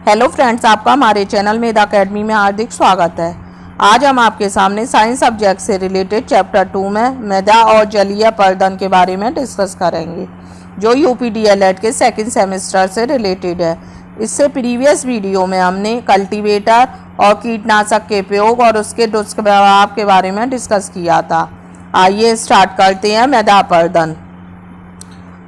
Hello friends, आपका हमारे channel मेधा academy में हार्दिक स्वागत है। आज हम आपके सामने साइंस सब्जेक्ट से रिलेटेड चैप्टर 2 में मृदा और जलीय अपरदन के बारे में डिस्कस करेंगे, जो यूपीडीएलएड के सेकंड सेमेस्टर से रिलेटेड है। इससे प्रीवियस वीडियो में हमने कल्टीवेटर और कीटनाशक के प्रयोग और उसके दुष्प्रभाव के बारे में डिस्कस किया था। आइए स्टार्ट करते हैं मृदा अपरदन।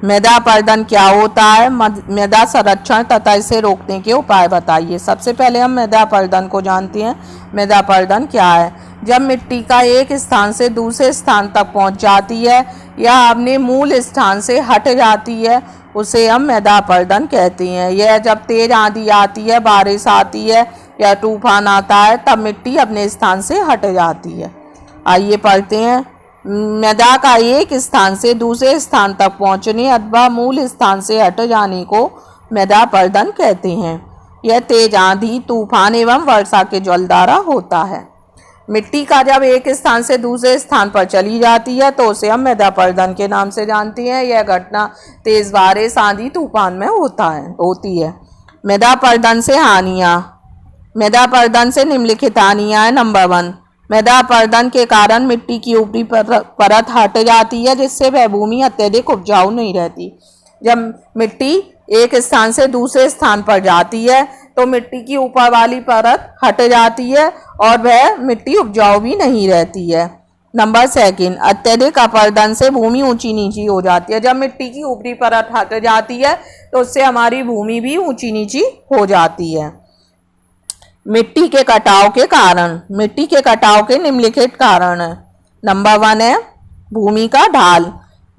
मृदा अपरदन क्या होता है? मृदा संरक्षण तथा इसे रोकने के उपाय बताइए। सबसे पहले हम मृदा अपरदन को जानते हैं। मृदा अपरदन क्या है? जब मिट्टी का एक स्थान से दूसरे स्थान तक पहुंच जाती है या अपने मूल स्थान से हट जाती है, उसे हम मृदा अपरदन कहते हैं। यह जब तेज आंधी आती है, बारिश आती है या तूफान आता है, तब मिट्टी अपने स्थान से हट जाती है। आइए पढ़ते हैं। मृदा का एक स्थान से दूसरे स्थान तक पहुंचने अथवा मूल स्थान से हट जाने को मृदा अपरदन कहते हैं। यह तेज आंधी, तूफान एवं वर्षा के जल द्वारा होता है। मिट्टी का जब एक स्थान से दूसरे स्थान पर चली जाती है तो उसे हम मृदा अपरदन के नाम से जानते हैं। यह घटना तेज बारिश, आंधी, तूफान में होती है। मृदा अपरदन से हानियाँ। मृदा अपरदन से निम्नलिखित हानियाँ हैं। नंबर 1, मृदा अपरदन के कारण मिट्टी की ऊपरी परत हट जाती है, जिससे वह भूमि अत्यधिक उपजाऊ नहीं रहती। जब मिट्टी एक स्थान से दूसरे स्थान पर जाती है तो मिट्टी की ऊपर वाली परत हट जाती है और वह मिट्टी उपजाऊ भी नहीं रहती है। नंबर 2, अत्यधिक अपरदन से भूमि ऊंची नीची हो जाती है। जब मिट्टी की ऊपरी परत हट जाती है तो उससे हमारी भूमि भी ऊंची नीची हो जाती है। मिट्टी के कटाव के कारण। मिट्टी के कटाव के निम्नलिखित कारण है। नंबर 1 है भूमि का ढाल।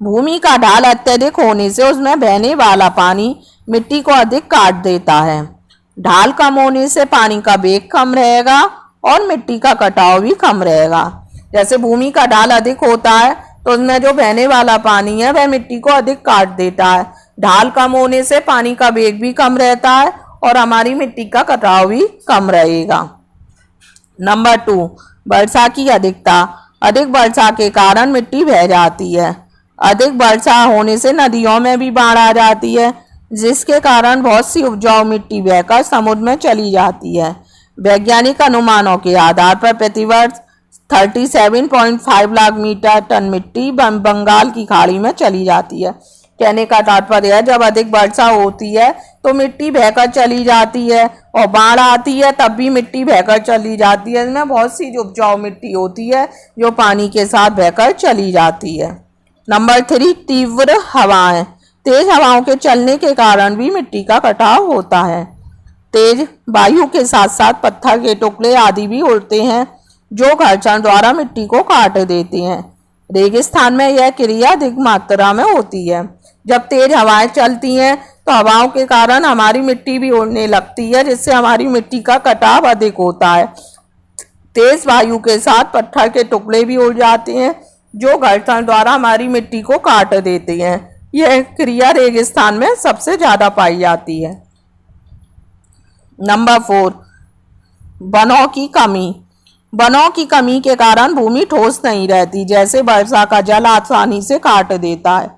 भूमि का ढाल अत्यधिक होने से उसमें बहने वाला पानी मिट्टी को अधिक काट देता है। ढाल कम होने से पानी का वेग कम रहेगा और मिट्टी का कटाव भी कम रहेगा। जैसे भूमि का ढाल अधिक होता है तो उसमें जो बहने वाला पानी है वह मिट्टी को अधिक काट देता है। ढाल कम होने से पानी का वेग भी कम रहता है और हमारी मिट्टी का कटाव भी कम रहेगा। नंबर 2, वर्षा की अधिकता। अधिक वर्षा के कारण मिट्टी बह जाती है। अधिक वर्षा होने से नदियों में भी बाढ़ आ जाती है, जिसके कारण बहुत सी उपजाऊ मिट्टी बहकर समुद्र में चली जाती है। वैज्ञानिक अनुमानों के आधार पर प्रतिवर्ष 37.5 लाख मीटर टन मिट्टी बंगाल की खाड़ी में चली जाती है। कहने का तात्पर्य है, जब अधिक वर्षा होती है तो मिट्टी बहकर चली जाती है और बाढ़ आती है तब भी मिट्टी बहकर चली जाती है। इसमें बहुत सी जो उपजाऊ मिट्टी होती है जो पानी के साथ बहकर चली जाती है। नंबर 3, तीव्र हवाएं। तेज हवाओं के चलने के कारण भी मिट्टी का कटाव होता है। तेज वायु के साथ साथ पत्थर के टुकड़े आदि भी उड़ते हैं, जो घर्षण द्वारा मिट्टी को काट देते हैं। रेगिस्तान में यह क्रिया अधिक मात्रा में होती है। जब तेज हवाएं चलती हैं तो हवाओं के कारण हमारी मिट्टी भी उड़ने लगती है, जिससे हमारी मिट्टी का कटाव अधिक होता है। तेज वायु के साथ पत्थर के टुकड़े भी उड़ जाते हैं, जो घर्षण द्वारा हमारी मिट्टी को काट देते हैं। यह क्रिया रेगिस्तान में सबसे ज्यादा पाई जाती है। नंबर 4, वनों की कमी। वनों की कमी के कारण भूमि ठोस नहीं रहती, जैसे वर्षा का जल आसानी से काट देता है।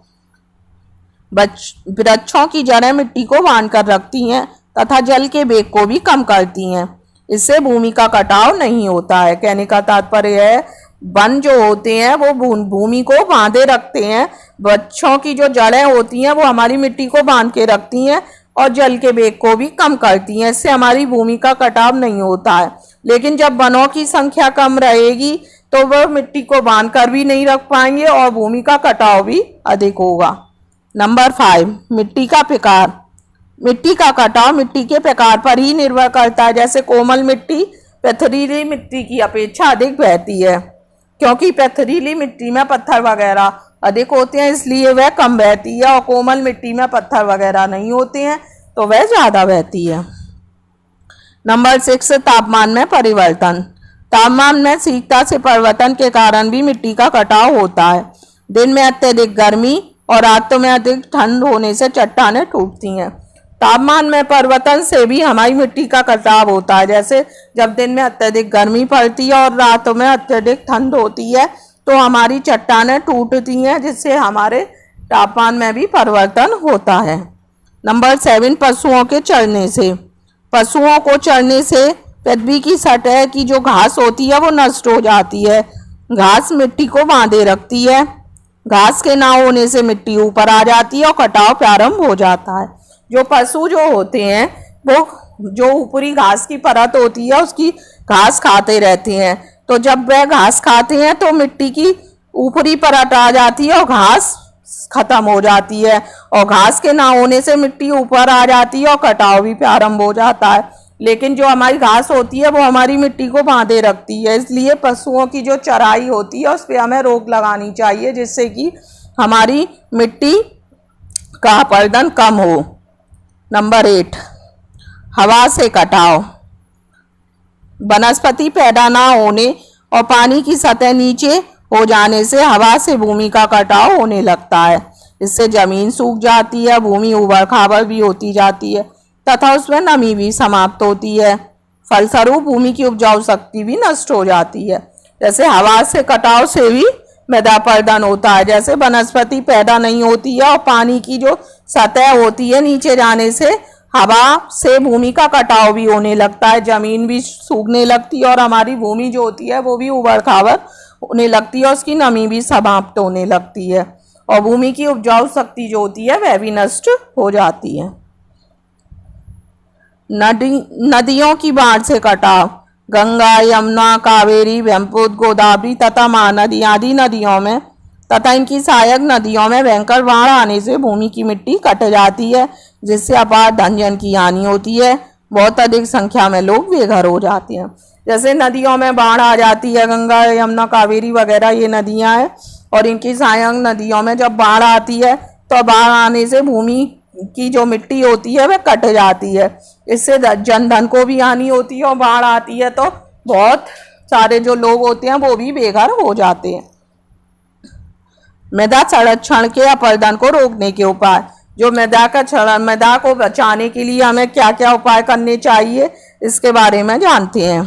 वृक्षों की जड़ें मिट्टी को बांध कर रखती हैं तथा जल के वेग को भी कम करती हैं। इससे भूमि का कटाव नहीं होता है। कहने का तात्पर्य है, वन जो होते हैं वो भूमि को बांधे रखते हैं। वृक्षों की जो जड़ें होती हैं वो हमारी मिट्टी को बांध के रखती हैं और जल के वेग को भी कम करती हैं। इससे हमारी भूमि का कटाव नहीं होता है। लेकिन जब वनों की संख्या कम रहेगी तो वह मिट्टी को बांध कर भी नहीं रख पाएंगे और भूमि का कटाव भी अधिक होगा। नंबर 5, मिट्टी का प्रकार। मिट्टी का कटाव मिट्टी के प्रकार पर ही निर्भर करता है। जैसे कोमल मिट्टी पथरीली मिट्टी की अपेक्षा अधिक बहती है, क्योंकि पथरीली मिट्टी में पत्थर वगैरह अधिक होते हैं, इसलिए वह कम बहती है, और कोमल मिट्टी में पत्थर वगैरह नहीं होते हैं तो वह ज्यादा बहती है। नंबर 6, तापमान में परिवर्तन। तापमान में शीतलता से परिवर्तन के कारण भी मिट्टी का कटाव होता है। दिन में अत्यधिक गर्मी और रातों में अधिक ठंड होने से चट्टानें टूटती हैं। तापमान में परिवर्तन से भी हमारी मिट्टी का कटाव होता है। जैसे जब दिन में अत्यधिक गर्मी पड़ती है और रातों में अत्यधिक ठंड होती है तो हमारी चट्टानें टूटती हैं, जिससे हमारे तापमान में भी परिवर्तन होता है। नंबर 7, पशुओं के चरने से। पशुओं को चरने से पृथ्वी की सतह की जो घास होती है वो नष्ट हो जाती है। घास मिट्टी को बांधे रखती है। घास के ना होने से मिट्टी ऊपर आ जाती है और कटाव प्रारंभ हो जाता है। जो पशु जो होते हैं वो जो ऊपरी घास की परत होती है उसकी घास खाते रहते हैं। तो जब वह घास खाते हैं तो मिट्टी की ऊपरी परत आ जाती है और घास खत्म हो जाती है, और घास के ना होने से मिट्टी ऊपर आ जाती है और कटाव भी प्रारंभ हो जाता है। लेकिन जो हमारी घास होती है वो हमारी मिट्टी को बांधे रखती है। इसलिए पशुओं की जो चराई होती है उस पर हमें रोक लगानी चाहिए, जिससे कि हमारी मिट्टी का अपरदन कम हो। नंबर 8, हवा से कटाव। वनस्पति पैदा ना होने और पानी की सतह नीचे हो जाने से हवा से भूमि का कटाव होने लगता है। इससे जमीन सूख जाती है, भूमि उबड़ खाबड़ भी होती जाती है तथा उसमें नमी भी समाप्त होती है। फलस्वरूप भूमि की उपजाऊ शक्ति भी नष्ट हो जाती है। जैसे हवा से कटाव से भी मृदा अपरदन होता है। जैसे वनस्पति पैदा नहीं होती है और पानी की जो सतह होती है नीचे जाने से हवा से भूमि का कटाव भी होने लगता है, जमीन भी सूखने लगती है और हमारी भूमि जो होती है वो भी उबड़ खाबड़ होने लगती है, उसकी नमी भी समाप्त होने लगती है और भूमि की उपजाऊ शक्ति जो होती है वह भी नष्ट हो जाती है। नदियों की बाढ़ से कटाव। गंगा, यमुना, कावेरी, ब्रह्मपुत्र, गोदावरी तथा महानदी आदि नदियों में तथा इनकी सहायक नदियों में भयंकर बाढ़ आने से भूमि की मिट्टी कट जाती है, जिससे अपार धन जन की हानि होती है। बहुत अधिक संख्या में लोग बेघर हो जाते हैं। जैसे नदियों में बाढ़ आ जाती है, गंगा, यमुना, कावेरी वगैरह ये नदियां हैं, और इनकी सहायक नदियों में जब बाढ़ आती है तो बाढ़ आने से भूमि की जो मिट्टी होती है वह कट जाती है। इससे जन धन को भी हानि होती है और बाढ़ आती है तो बहुत सारे जो लोग होते हैं वो भी बेघर हो जाते हैं। मृदा संरक्षण के अपरदन को रोकने के उपाय। जो मृदा को बचाने के लिए हमें क्या क्या उपाय करने चाहिए इसके बारे में जानते हैं।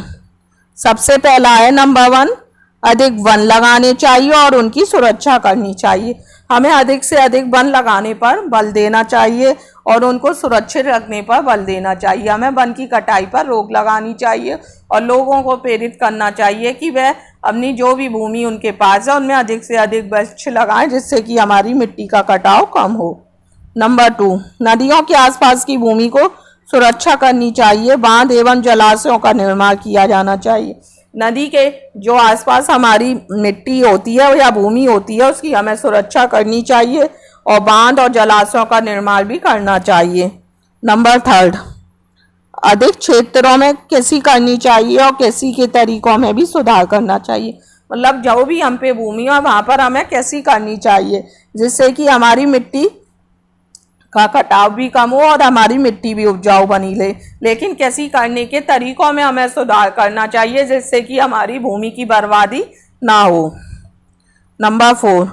सबसे पहला है नंबर 1, अधिक वन लगाने चाहिए और उनकी सुरक्षा करनी चाहिए। हमें अधिक से अधिक वन लगाने पर बल देना चाहिए और उनको सुरक्षित रखने पर बल देना चाहिए। हमें वन की कटाई पर रोक लगानी चाहिए और लोगों को प्रेरित करना चाहिए कि वह अपनी जो भी भूमि उनके पास है उनमें अधिक से अधिक वृक्ष लगाएं, जिससे कि हमारी मिट्टी का कटाव कम हो। नंबर 2, नदियों के आसपास की भूमि को सुरक्षा करनी चाहिए। बांध एवं जलाशयों का निर्माण किया जाना चाहिए। नदी के जो आसपास हमारी मिट्टी होती है या भूमि होती है उसकी हमें सुरक्षा करनी चाहिए और बांध और जलाशयों का निर्माण भी करना चाहिए। नंबर 3, अधिक क्षेत्रों में कृषि करनी चाहिए और कृषि के तरीकों में भी सुधार करना चाहिए। मतलब जो भी हम पे भूमि है वहाँ पर हमें कृषि करनी चाहिए, जिससे कि हमारी मिट्टी का कटाव भी कम हो और हमारी मिट्टी भी उपजाऊ बनी ले। लेकिन कृषि करने के तरीकों में हमें सुधार करना चाहिए, जिससे कि हमारी भूमि की बर्बादी ना हो। नंबर 4,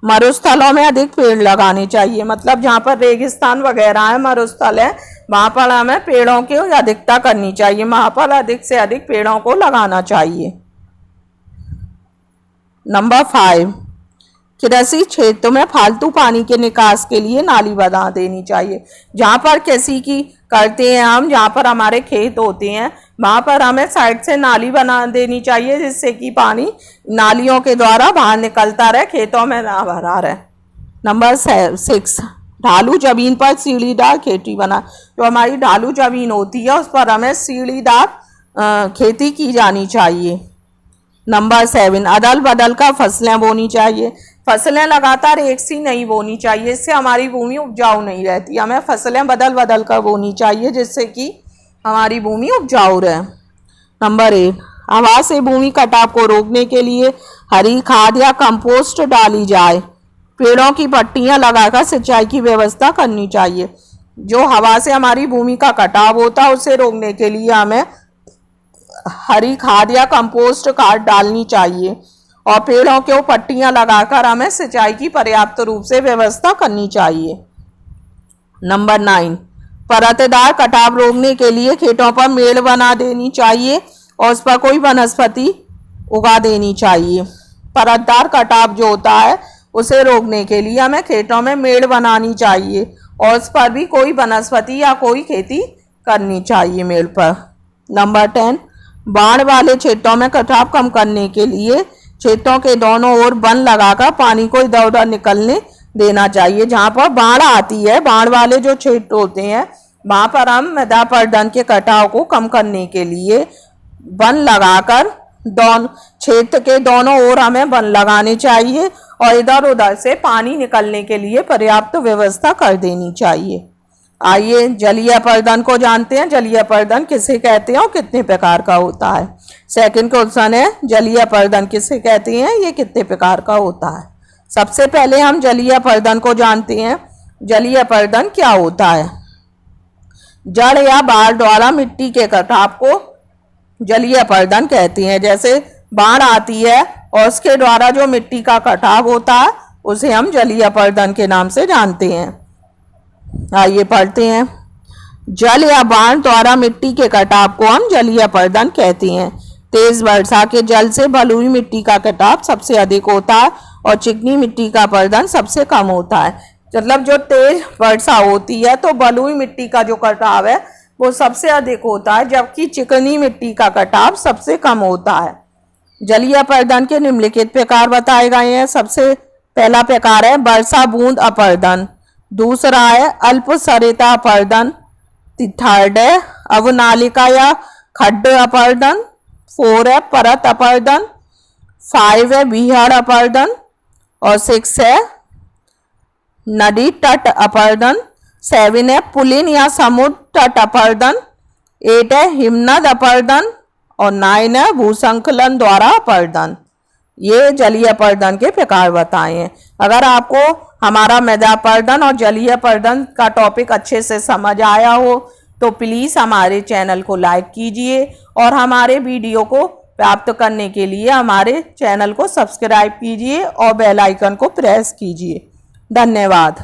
मरुस्थलों में अधिक पेड़ लगाने चाहिए। मतलब जहाँ पर रेगिस्तान वगैरह है, मरुस्थल है, वहाँ पर हमें पेड़ों की अधिकता करनी चाहिए। वहाँ पर अधिक से अधिक पेड़ों को लगाना चाहिए। नंबर 5, कृषि क्षेत्र में फालतू पानी के निकास के लिए नाली बना देनी चाहिए। जहाँ पर कृषि की करते हैं हम, जहाँ पर हमारे खेत होते हैं वहाँ पर हमें साइड से नाली बना देनी चाहिए, जिससे कि पानी नालियों के द्वारा बाहर निकलता रहे, खेतों में ना भरा रहे। नंबर 6, ढालू जमीन पर सीढ़ीदार खेती बना। जो हमारी ढालू जमीन होती है उस पर हमें सीढ़ीदार खेती की जानी चाहिए। नंबर 7, अदल बदल का फसलें बोनी चाहिए। फसलें लगातार एक सी नहीं बोनी चाहिए, इससे हमारी भूमि उपजाऊ नहीं रहती। हमें फसलें बदल बदल कर बोनी चाहिए, जिससे कि हमारी भूमि उपजाऊ रहे। नंबर 8, हवा से भूमि कटाव को रोकने के लिए हरी खाद या कंपोस्ट डाली जाए। पेड़ों की पट्टियां लगाकर सिंचाई की व्यवस्था करनी चाहिए। जो हवा से हमारी भूमि का कटाव होता है उसे रोकने के लिए हमें हरी खाद या कंपोस्ट खाद डालनी चाहिए और पेड़ों के पट्टियां लगाकर हमें सिंचाई की पर्याप्त रूप से व्यवस्था करनी चाहिए। नंबर 9, परतदार कटाव रोकने के लिए खेतों पर मेड़ बना देनी चाहिए और उस पर कोई वनस्पति उगा देनी चाहिए। परतदार कटाव जो होता है उसे रोकने के लिए हमें खेतों में मेड़ बनानी चाहिए और उस पर भी कोई वनस्पति या कोई खेती करनी चाहिए मेड़ पर। नंबर 10, बाढ़ वाले क्षेत्रों में कटाव कम करने के लिए क्षेत्रों के दोनों ओर वन लगाकर पानी को इधर उधर निकलने देना चाहिए। जहाँ पर बाढ़ आती है, बाढ़ वाले जो क्षेत्र होते हैं, वहाँ पर हम मृदा अपरदन के कटाव को कम करने के लिए वन लगाकर क्षेत्र के दोनों ओर हमें वन लगाने चाहिए और इधर उधर से पानी निकलने के लिए पर्याप्त व्यवस्था कर देनी चाहिए। आइए जलीय अपरदन को जानते हैं। जलीय अपरदन किसे कहते हैं और कितने प्रकार का होता है। सेकंड क्वेश्चन है, जलीय अपरदन किसे कहते हैं, ये कितने प्रकार का होता है। सबसे पहले हम जलीय अपरदन को जानते हैं। जलीय अपरदन क्या होता है। जड़ या बाढ़ द्वारा मिट्टी के कटाव को जलीय अपरदन कहते हैं। जैसे बाढ़ आती है और उसके द्वारा जो मिट्टी का कटाव होता है उसे हम जलीय अपरदन के नाम से जानते हैं। आइए पढ़ते हैं। जल या बाढ़ द्वारा मिट्टी के कटाव को हम जलीय अपरदन कहते हैं। तेज वर्षा के जल से बलुई मिट्टी का कटाव सबसे अधिक होता है और चिकनी मिट्टी का अपरदन सबसे कम होता है। मतलब जो तेज वर्षा होती है तो बलुई मिट्टी का जो कटाव है वो सबसे अधिक होता है, जबकि चिकनी मिट्टी का कटाव सबसे कम होता है। जलीय अपरदन के निम्नलिखित प्रकार बताए गए हैं। सबसे पहला प्रकार है वर्षा बूंद अपरदन। दूसरा है अल्प सरिता अपरदन। थर्ड है अवनालिका या खड्ड अपरदन। 4 है परत अपरदन। 5 है बीहड़ अपरदन और 6 है नदी तट अपरदन। 7 है पुलिन या समुद्र तट अपरदन। 8 है हिमनद अपरदन और 9 है भूसंकलन द्वारा अपरदन। ये जलीय अपरदन के प्रकार बताए हैं। अगर आपको हमारा मृदा अपरदन और जलीय अपरदन का टॉपिक अच्छे से समझ आया हो तो प्लीज़ हमारे चैनल को लाइक कीजिए और हमारे वीडियो को प्राप्त करने के लिए हमारे चैनल को सब्सक्राइब कीजिए और बेल आइकन को प्रेस कीजिए। धन्यवाद।